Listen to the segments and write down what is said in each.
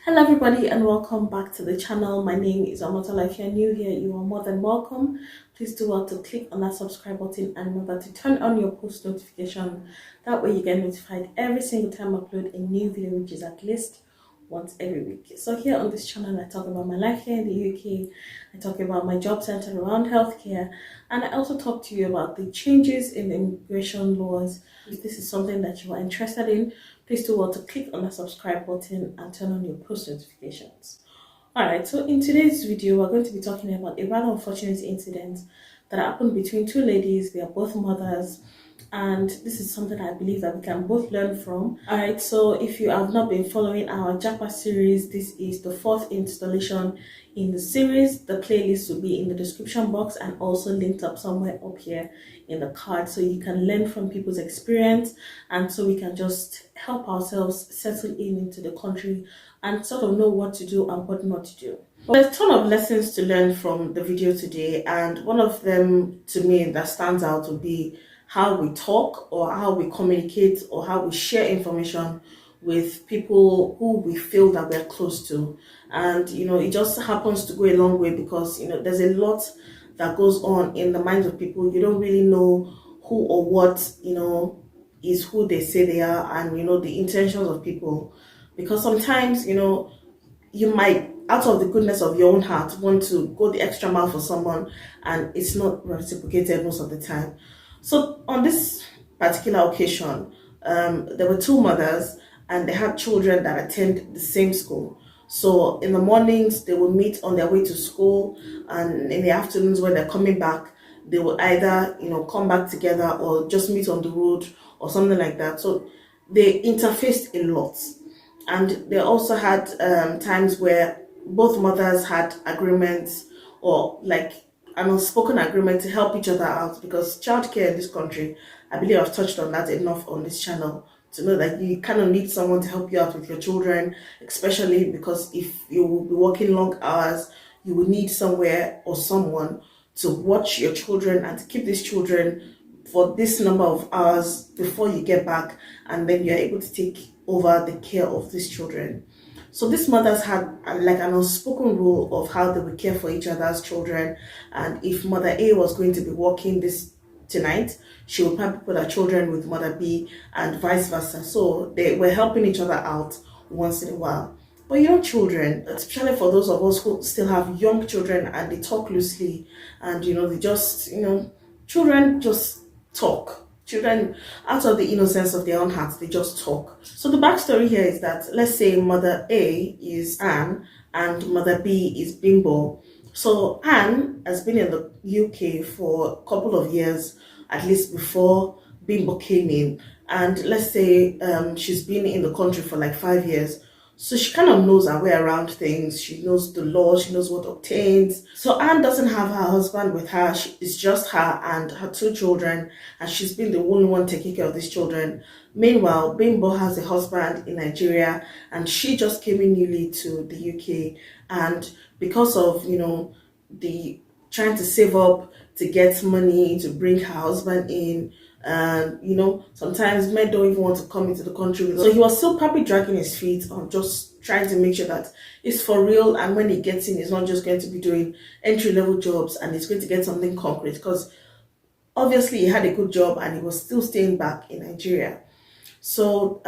Hello everybody and welcome back to the channel. My name is Tola. If you're new here, you are more than welcome. Please do well to click on that subscribe button and remember to turn on your post notification. That way you get notified every single time I upload a new video, which is at least once every week. So here on this channel, I talk about my life here in the UK. I talk about my job centered around healthcare, and I also talk to you about the changes in the immigration laws. If this is something that you are interested in, please do well to click on the subscribe button and turn on your post notifications. Alright, so in today's video, we're going to be talking about a rather unfortunate incident that happened between two ladies. They are both mothers, and this is something I believe that we can both learn from. Alright, so if you have not been following our Japa series, this is the fourth installation in the series. The playlist will be in the description box and also linked up somewhere up here in the card, so you can learn from people's experience and so we can just help ourselves settle into the country and sort of know what to do and what not to do. There's a ton of lessons to learn from the video today, and one of them to me that stands out would be how we talk or how we communicate or how we share information with people who we feel that we're close to. And it just happens to go a long way because there's a lot that goes on in the minds of people. You don't really know who or what is who they say they are, and the intentions of people, because sometimes you might, out of the goodness of your own heart, want to go the extra mile for someone and it's not reciprocated most of the time. So on this particular occasion, there were two mothers and they had children that attend the same school. So in the mornings they would meet on their way to school, and in the afternoons when they're coming back, they would either come back together or just meet on the road or something like that. So they interfaced a lot. And they also had times where both mothers had agreements, or like an unspoken agreement, to help each other out, because childcare in this country, I believe I've touched on that enough on this channel to know that you kind of need someone to help you out with your children, especially because if you will be working long hours, you will need somewhere or someone to watch your children and to keep these children for this number of hours before you get back, and then you're able to take over the care of these children. So these mothers had like an unspoken rule of how they would care for each other's children, and if mother A was going to be working this tonight, she would probably put her children with mother B and vice versa. So they were helping each other out once in a while. But children, especially for those of us who still have young children and they talk loosely, and they just, children just talk. Children, out of the innocence of their own hearts, they just talk. So the backstory here is that, let's say mother A is Anne and mother B is Bimbo. So Anne has been in the UK for a couple of years, at least before Bimbo came in. And let's say she's been in the country for like 5 years. So she kind of knows her way around things. She knows the law. She knows what obtains. So Anne doesn't have her husband with her. It's just her and her two children. And she's been the only one taking care of these children. Meanwhile, Bimbo has a husband in Nigeria, and she just came in newly to the UK. And because of, the trying to save up to get money to bring her husband in, and sometimes men don't even want to come into the country with us. So he was still probably dragging his feet on just trying to make sure that it's for real, and when he gets in, he's not just going to be doing entry-level jobs and he's going to get something concrete, because obviously he had a good job and he was still staying back in Nigeria. So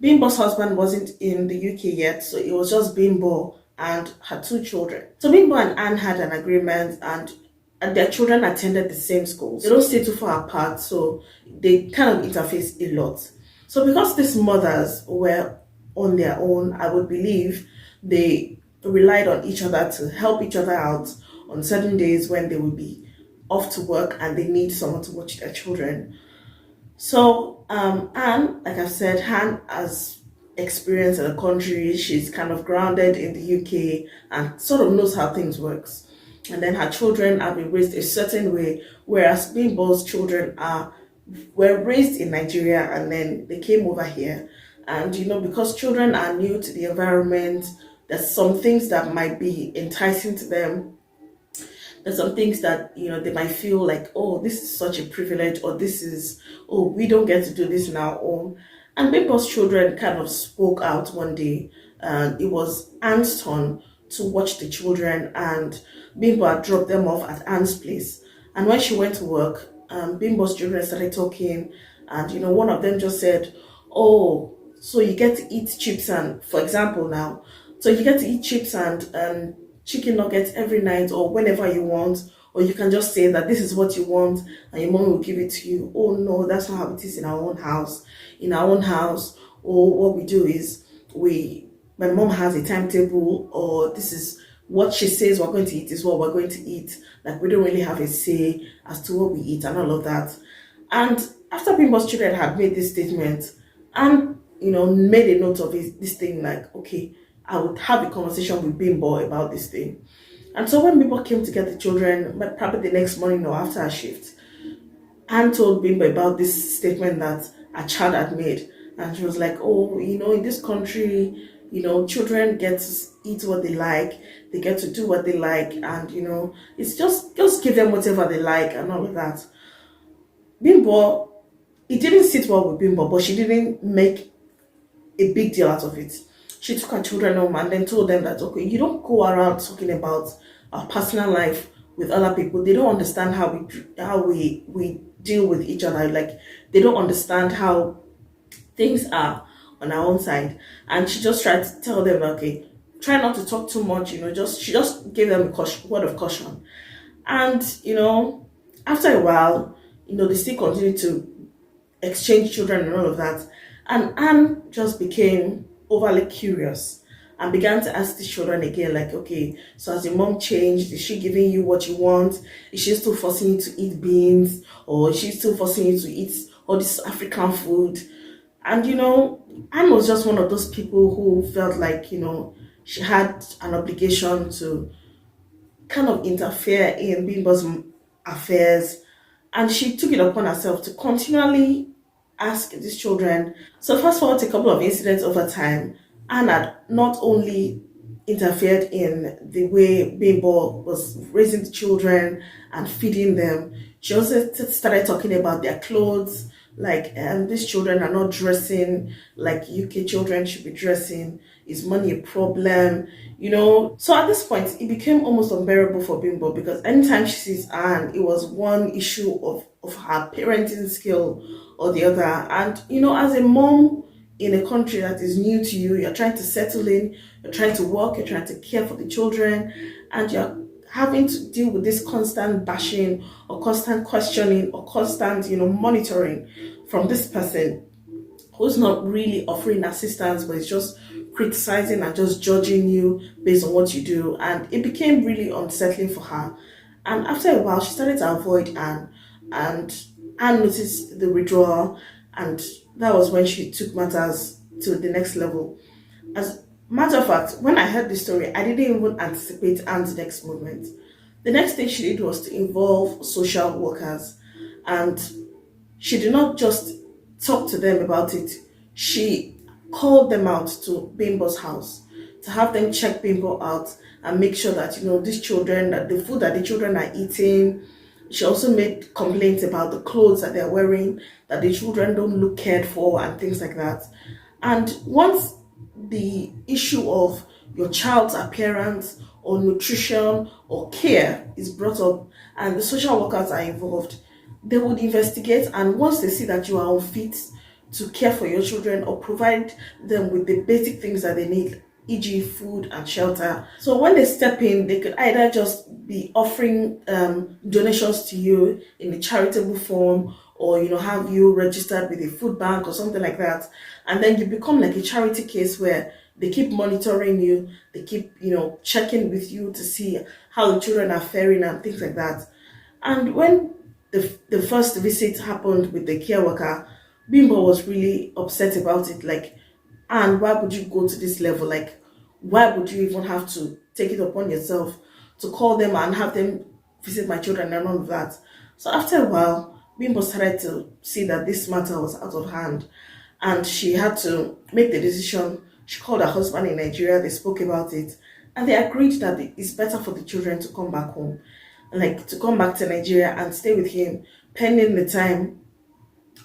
Bimbo's husband wasn't in the UK yet, so it was just Bimbo and her two children. So Bimbo and Anne had an agreement, and their children attended the same school. They don't stay too far apart, so they kind of interface a lot. So because these mothers were on their own, I would believe they relied on each other to help each other out on certain days when they would be off to work and they need someone to watch their children. So Anne, like I've said, Anne has experience in the country. She's kind of grounded in the UK and sort of knows how things works. And then her children have been raised a certain way, whereas Bimbo's children were raised in Nigeria and then they came over here. And because children are new to the environment, there's some things that might be enticing to them. There's some things that they might feel like, oh, this is such a privilege, or this is, oh, we don't get to do this now. And Bimbo's children kind of spoke out one day and it was Anne's turn to watch the children, and Bimbo had dropped them off at Anne's place. And when she went to work, Bimbo's children started talking, and one of them just said, "Oh, so you get to eat chips and, for example, now, so you get to eat chips and chicken nuggets every night or whenever you want, or you can just say that this is what you want, and your mom will give it to you." Oh no, that's not how it is in our own house. In our own house, or what we do is my mom has a timetable, or this is what she says we're going to eat is what we're going to eat. Like, we don't really have a say as to what we eat and all of that. And after Bimbo's children had made this statement, and made a note of this thing, like, okay, I would have a conversation with Bimbo about this thing. And so when Bimbo came to get the children, probably the next morning or after a shift, Anne told Bimbo about this statement that a child had made. And she was like, "Oh, in this country, children get to eat what they like, they get to do what they like, and it's just give them whatever they like and all of that." Bimbo, it didn't sit well with Bimbo, but she didn't make a big deal out of it. She took her children home and then told them that, okay, you don't go around talking about our personal life with other people. They don't understand how we deal with each other. Like, they don't understand how things are on our own side. And she just tried to tell them, okay, try not to talk too much. She just gave them a word of caution. And after a while, they still continued to exchange children and all of that. And Anne just became overly curious and began to ask the children again, like, okay, so has your mom changed? Is she giving you what you want? Is she still forcing you to eat beans? Or is she still forcing you to eat all this African food? And Anne was just one of those people who felt like, she had an obligation to kind of interfere in Bimbo's affairs, and she took it upon herself to continually ask these children. So fast forward to a couple of incidents over time, Anne had not only interfered in the way Bimbo was raising the children and feeding them, she also started talking about their clothes, like, these children are not dressing like UK children should be dressing. Is money a problem? So at this point, it became almost unbearable for Bimbo, because anytime she sees Anne, it was one issue of her parenting skill or the other. And as a mom in a country that is new to you, you're trying to settle in, you're trying to work, you're trying to care for the children, and you're having to deal with this constant bashing or constant questioning or constant monitoring from this person who's not really offering assistance, but is just criticizing and just judging you based on what you do. And it became really unsettling for her. And after a while, she started to avoid Anne, and Anne noticed the withdrawal, and that was when she took matters to the next level. As a matter of fact, when I heard this story, I didn't even anticipate Anne's next movement. The next thing she did was to involve social workers, and she did not just talk to them about it. She called them out to Bimbo's house to have them check Bimbo out and make sure that these children, that the food that the children are eating. She also made complaints about the clothes that they're wearing, that the children don't look cared for and things like that. And once the issue of your child's appearance or nutrition or care is brought up and the social workers are involved, they would investigate, and once they see that you are unfit to care for your children or provide them with the basic things that they need, e.g. food and shelter. So when they step in, they could either just be offering donations to you in a charitable form, or have you registered with a food bank or something like that, and then you become like a charity case where they keep monitoring you, they keep checking with you to see how the children are faring and things like that. And when the first visit happened with the care worker, Bimbo was really upset about it. Like, and why would you go to this level? Like, why would you even have to take it upon yourself to call them and have them visit my children and all of that? So after a while, Bimbo started to see that this matter was out of hand, and she had to make the decision. She called her husband in Nigeria, they spoke about it, and they agreed that it's better for the children to come back home, like to come back to Nigeria and stay with him, pending the time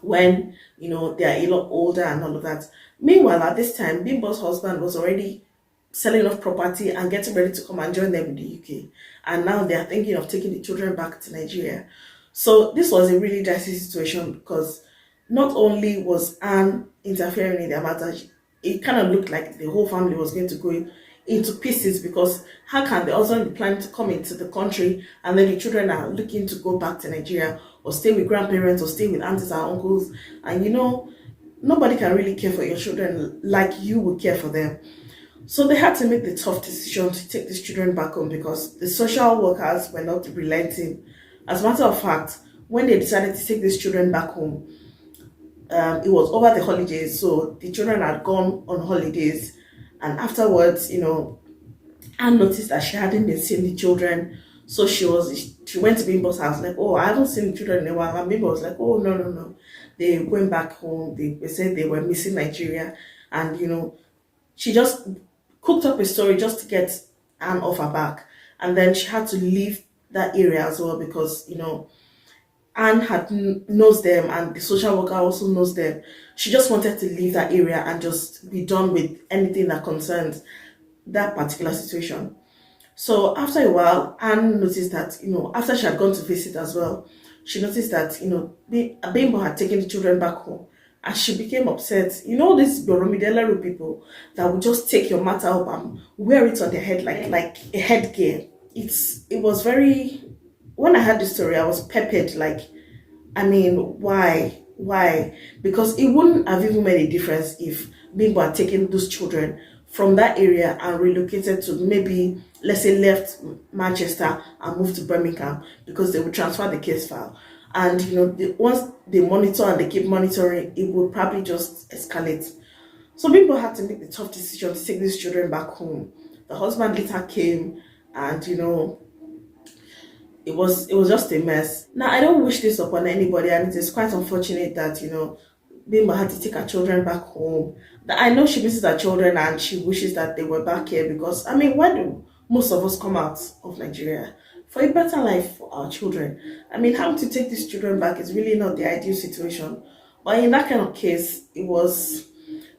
when they are a lot older and all of that. Meanwhile, at this time, Bimbo's husband was already selling off property and getting ready to come and join them in the UK. And now they are thinking of taking the children back to Nigeria. So this was a really dicey situation because not only was Anne interfering in their matter, it kind of looked like the whole family was going to go into pieces, because how can the husband be planning to come into the country and then the children are looking to go back to Nigeria or stay with grandparents or stay with aunties and uncles, and nobody can really care for your children like you would care for them. So they had to make the tough decision to take these children back home because the social workers were not relenting. As a matter of fact, when they decided to take these children back home, it was over the holidays, so the children had gone on holidays, and afterwards, Anne noticed that she hadn't been seeing the children. So she went to Bimbo's house, like, oh, I haven't seen the children in a while. And Bimbo was like, oh, no, no, no. They went back home. They said they were missing Nigeria. And, she just cooked up a story just to get Anne off her back. And then she had to leave that area as well because, Anne knows them, and the social worker also knows them. She just wanted to leave that area and just be done with anything that concerns that particular situation. So after a while, Anne noticed that, after she had gone to visit as well, she noticed that, Bimbo had taken the children back home. And she became upset. These Boromidela people that would just take your matter up and wear it on their head like a headgear. It was very, when I heard the story, I was peppered. Like, I mean, why? Why? Because it wouldn't have even made a difference if Bimbo had taken those children from that area and relocated to, maybe, let's say, left Manchester and moved to Birmingham, because they would transfer the case file. And, once they monitor and they keep monitoring, it would probably just escalate. So people had to make the tough decision to take these children back home. The husband later came, and, it was just a mess. Now, I don't wish this upon anybody, and it is quite unfortunate that, Bimbo had to take her children back home. I know she misses her children and she wishes that they were back here, because, I mean, why do most of us come out of Nigeria? For a better life for our children. I mean, having to take these children back is really not the ideal situation. But in that kind of case,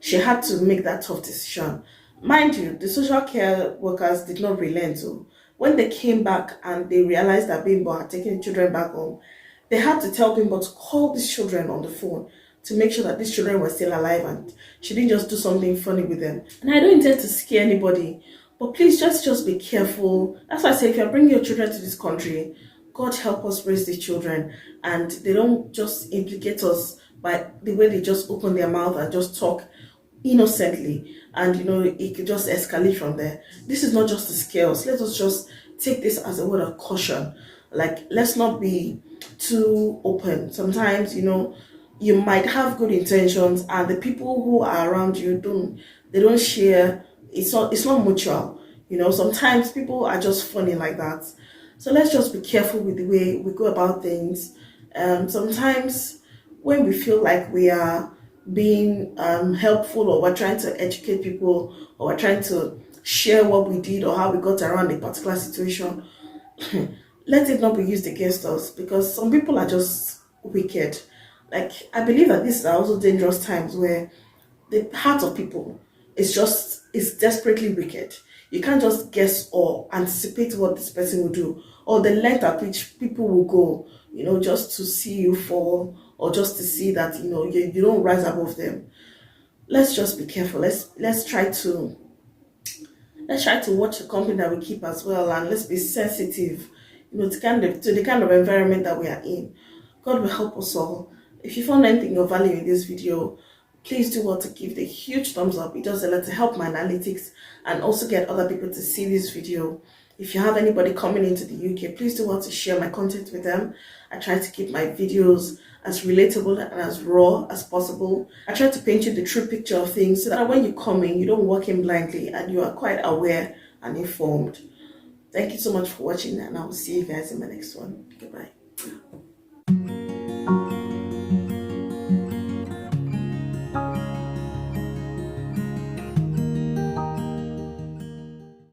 she had to make that tough decision. Mind you, the social care workers did not relent. So when they came back and they realized that Bimbo had taken the children back home, they had to tell Bimbo to call these children on the phone to make sure that these children were still alive and she didn't just do something funny with them. And I don't intend to scare anybody, but please just be careful. That's why I say, if you're bringing your children to this country, God help us raise these children, and they don't just implicate us by the way they just open their mouth and just talk innocently, and it could just escalate from there. This is not just to scare us. Let us just take this as a word of caution. Like, let's not be too open. Sometimes, you might have good intentions, and the people who are around you don't share. It's not mutual. Sometimes people are just funny like that. So let's just be careful with the way we go about things. Sometimes when we feel like we are being helpful, or we're trying to educate people, or we're trying to share what we did or how we got around a particular situation, let it not be used against us, because some people are just wicked. Like, I believe that these are also dangerous times where the heart of people is desperately wicked. You can't just guess or anticipate what this person will do, or the length at which people will go, just to see you fall, or just to see that, you don't rise above them. Let's just be careful. Let's try to watch the company that we keep as well, and let's be sensitive, to the kind of environment that we are in. God will help us all. If you found anything of value in this video, please do well to give the huge thumbs up. It does a lot to help my analytics and also get other people to see this video. If you have anybody coming into the UK, please do well to share my content with them. I try to keep my videos as relatable and as raw as possible. I try to paint you the true picture of things so that when you come in, you don't walk in blindly and you are quite aware and informed. Thank you so much for watching, and I will see you guys in my next one. Goodbye.